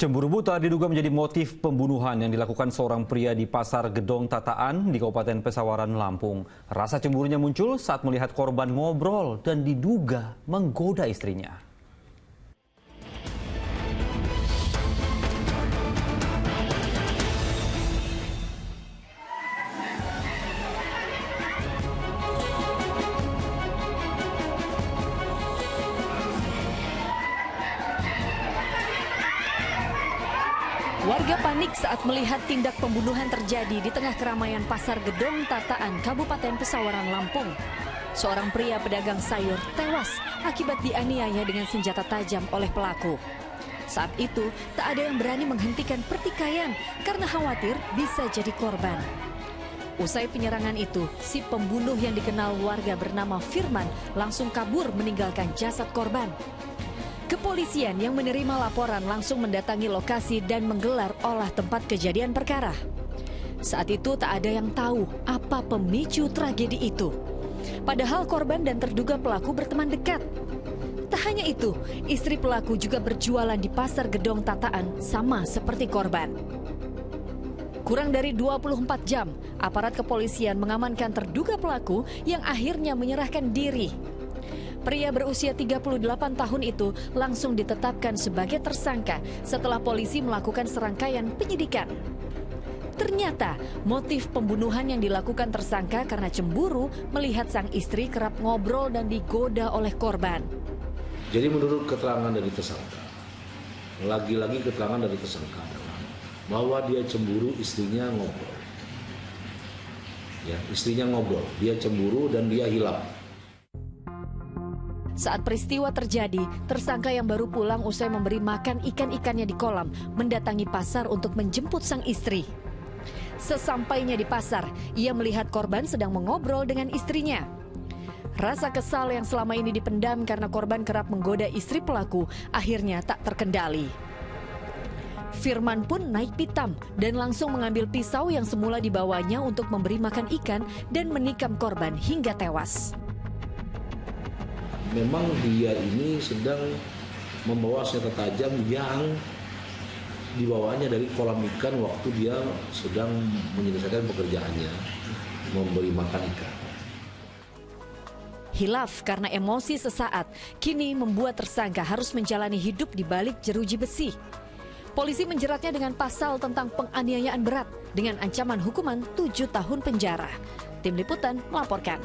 Cemburu buta diduga menjadi motif pembunuhan yang dilakukan seorang pria di Pasar Gedong Tataan di Kabupaten Pesawaran, Lampung. Rasa cemburunya muncul saat melihat korban ngobrol dan diduga menggoda istrinya. Warga panik saat melihat tindak pembunuhan terjadi di tengah keramaian Pasar Gedong Tataan, Kabupaten Pesawaran, Lampung. Seorang pria pedagang sayur tewas akibat dianiaya dengan senjata tajam oleh pelaku. Saat itu, tak ada yang berani menghentikan pertikaian karena khawatir bisa jadi korban. Usai penyerangan itu, si pembunuh yang dikenal warga bernama Firman langsung kabur meninggalkan jasad korban. Kepolisian yang menerima laporan langsung mendatangi lokasi dan menggelar olah tempat kejadian perkara. Saat itu tak ada yang tahu apa pemicu tragedi itu. Padahal korban dan terduga pelaku berteman dekat. Tak hanya itu, istri pelaku juga berjualan di Pasar Gedong Tataan sama seperti korban. Kurang dari 24 jam, aparat kepolisian mengamankan terduga pelaku yang akhirnya menyerahkan diri. Pria berusia 38 tahun itu langsung ditetapkan sebagai tersangka setelah polisi melakukan serangkaian penyidikan. Ternyata motif pembunuhan yang dilakukan tersangka karena cemburu melihat sang istri kerap ngobrol dan digoda oleh korban. Jadi menurut keterangan dari tersangka, lagi-lagi keterangan dari tersangka adalah bahwa dia cemburu istrinya ngobrol. Ya, istrinya ngobrol, dia cemburu dan dia hilap. Saat peristiwa terjadi, tersangka yang baru pulang usai memberi makan ikan-ikannya di kolam mendatangi pasar untuk menjemput sang istri. Sesampainya di pasar, ia melihat korban sedang mengobrol dengan istrinya. Rasa kesal yang selama ini dipendam karena korban kerap menggoda istri pelaku akhirnya tak terkendali. Firman pun naik pitam dan langsung mengambil pisau yang semula dibawanya untuk memberi makan ikan dan menikam korban hingga tewas. Memang dia ini sedang membawa senjata tajam yang dibawanya dari kolam ikan waktu dia sedang menyelesaikan pekerjaannya, memberi makan ikan. Hilaf karena emosi sesaat, kini membuat tersangka harus menjalani hidup di balik jeruji besi. Polisi menjeratnya dengan pasal tentang penganiayaan berat dengan ancaman hukuman 7 tahun penjara. Tim Liputan melaporkan.